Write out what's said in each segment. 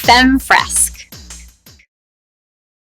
FemFresque.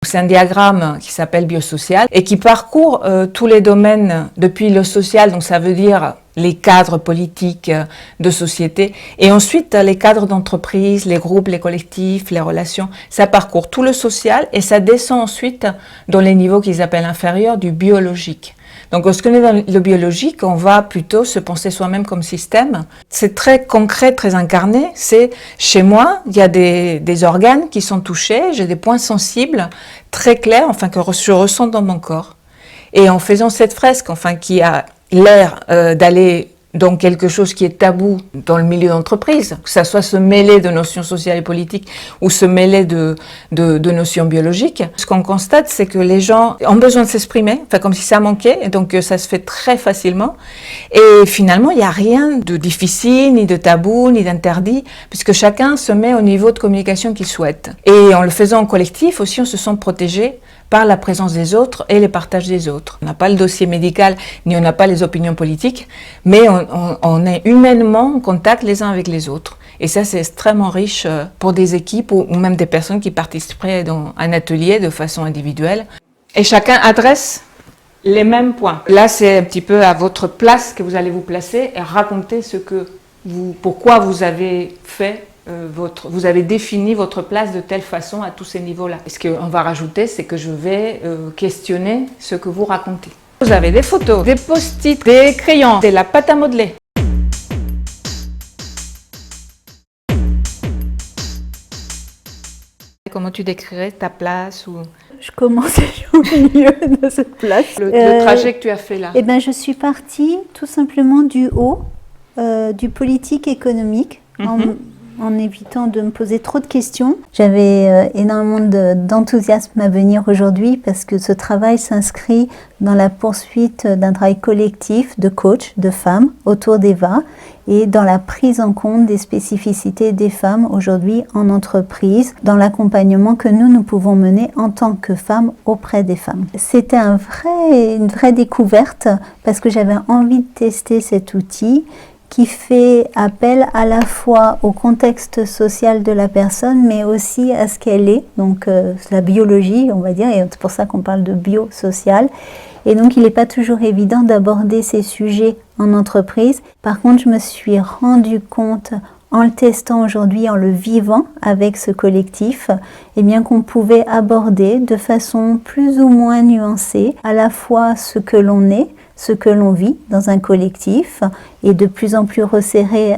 C'est un diagramme qui s'appelle biosocial et qui parcourt tous les domaines depuis le social, donc ça veut dire les cadres politiques de société, et ensuite les cadres d'entreprise, les groupes, les collectifs, les relations. Ça parcourt tout le social et ça descend ensuite dans les niveaux qu'ils appellent inférieurs du biologique. Donc, lorsqu'on est dans le biologique, on va plutôt se penser soi-même comme système. C'est très concret, très incarné. C'est chez moi, il y a des organes qui sont touchés, j'ai des points sensibles très clairs, enfin que je ressens dans mon corps. Et en faisant cette fresque, enfin qui a l'air d'aller dans quelque chose qui est tabou dans le milieu d'entreprise, que ça soit se mêler de notions sociales et politiques ou se mêler de notions biologiques. Ce qu'on constate, c'est que les gens ont besoin de s'exprimer, enfin comme si ça manquait, et donc ça se fait très facilement. Et finalement, il n'y a rien de difficile, ni de tabou, ni d'interdit, puisque chacun se met au niveau de communication qu'il souhaite. Et en le faisant en collectif aussi, on se sent protégé par la présence des autres et les partages des autres. On n'a pas le dossier médical, ni on n'a pas les opinions politiques, mais on est humainement en contact les uns avec les autres. Et ça, c'est extrêmement riche pour des équipes ou même des personnes qui participeraient dans un atelier de façon individuelle. Et chacun adresse les mêmes points. Là, c'est un petit peu à votre place que vous allez vous placer et raconter pourquoi vous avez fait vous avez défini votre place de telle façon à tous ces niveaux-là. Et ce qu'on va rajouter, c'est que je vais questionner ce que vous racontez. Vous avez des photos, des post-it, des crayons, de la pâte à modeler. Comment tu décrirais ta place ou... Je commence au milieu de cette place. Le trajet que tu as fait là. Eh ben, je suis partie tout simplement du haut, du politique économique, en évitant de me poser trop de questions. J'avais énormément d'enthousiasme à venir aujourd'hui parce que ce travail s'inscrit dans la poursuite d'un travail collectif de coach, de femmes autour d'Eva et dans la prise en compte des spécificités des femmes aujourd'hui en entreprise, dans l'accompagnement que nous pouvons mener en tant que femmes auprès des femmes. C'était une vraie découverte parce que j'avais envie de tester cet outil qui fait appel à la fois au contexte social de la personne, mais aussi à ce qu'elle est, donc la biologie, on va dire, et c'est pour ça qu'on parle de biosocial. Et donc, il n'est pas toujours évident d'aborder ces sujets en entreprise. Par contre, je me suis rendu compte, en le testant aujourd'hui, en le vivant avec ce collectif, eh bien qu'on pouvait aborder de façon plus ou moins nuancée à la fois ce que l'on est, ce que l'on vit dans un collectif et de plus en plus resserré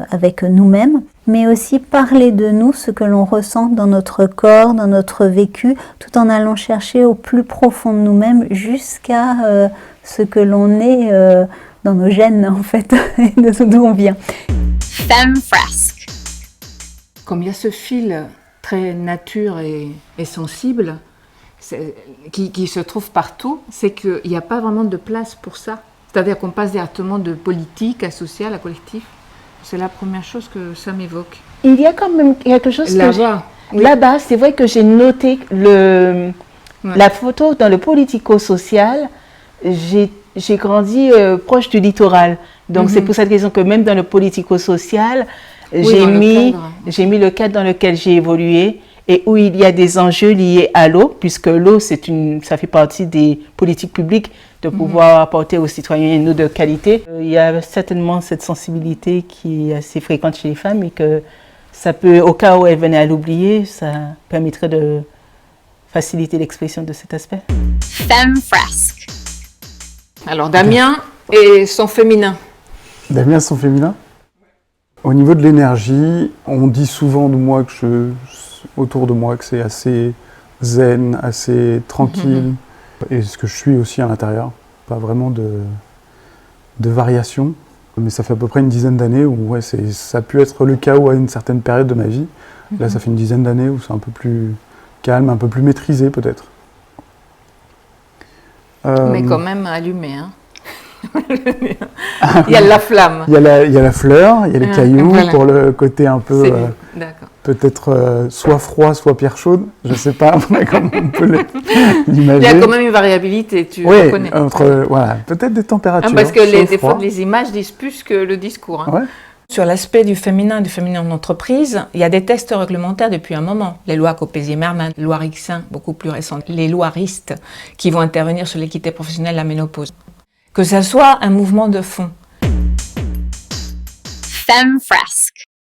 avec nous-mêmes, mais aussi parler de nous, ce que l'on ressent dans notre corps, dans notre vécu, tout en allant chercher au plus profond de nous-mêmes jusqu'à ce que l'on est dans nos gènes en fait, et de d'où on vient. FemFresque. Comme il y a ce fil très nature et sensible, qui se trouve partout, c'est qu'il n'y a pas vraiment de place pour ça. C'est-à-dire qu'on passe directement de politique à social, à collectif. C'est la première chose que ça m'évoque. Il y a quand même quelque chose là-bas. Là-bas, c'est vrai que j'ai noté la photo dans le politico-social. J'ai grandi proche du littoral. Donc c'est pour cette raison que même dans le politico-social, j'ai mis le cadre dans lequel j'ai évolué. Et où il y a des enjeux liés à l'eau, puisque l'eau, ça fait partie des politiques publiques de pouvoir apporter aux citoyens une eau de qualité. Il y a certainement cette sensibilité qui est assez fréquente chez les femmes et que ça peut, au cas où elles venaient à l'oublier, ça permettrait de faciliter l'expression de cet aspect. FemFresque. Alors Damien et son féminin. Damien, son féminin. Au niveau de l'énergie, on dit souvent de moi autour de moi que c'est assez zen, assez tranquille, et ce que je suis aussi à l'intérieur. Pas vraiment de variation, mais ça fait à peu près une dizaine d'années où ça a pu être le cas à une certaine période de ma vie. Là, ça fait une dizaine d'années où c'est un peu plus calme, un peu plus maîtrisé peut-être. Mais quand même allumé, hein. Il y a la flamme. Il y a la fleur, il y a les cailloux, voilà. Pour le côté un peu, peut-être soit froid, soit pierre chaude. Je ne sais pas comment on peut l'imaginer. Il y a quand même une variabilité, tu reconnais. Voilà, peut-être des températures. Parce que des fois, les images disent plus que le discours. Hein. Ouais. Sur l'aspect du féminin en entreprise, il y a des textes réglementaires depuis un moment. Les lois Copé-Zimmermann, les lois Rixin, beaucoup plus récentes, les lois RIST, qui vont intervenir sur l'équité professionnelle, la ménopause. Que ça soit un mouvement de fond. FemFresque.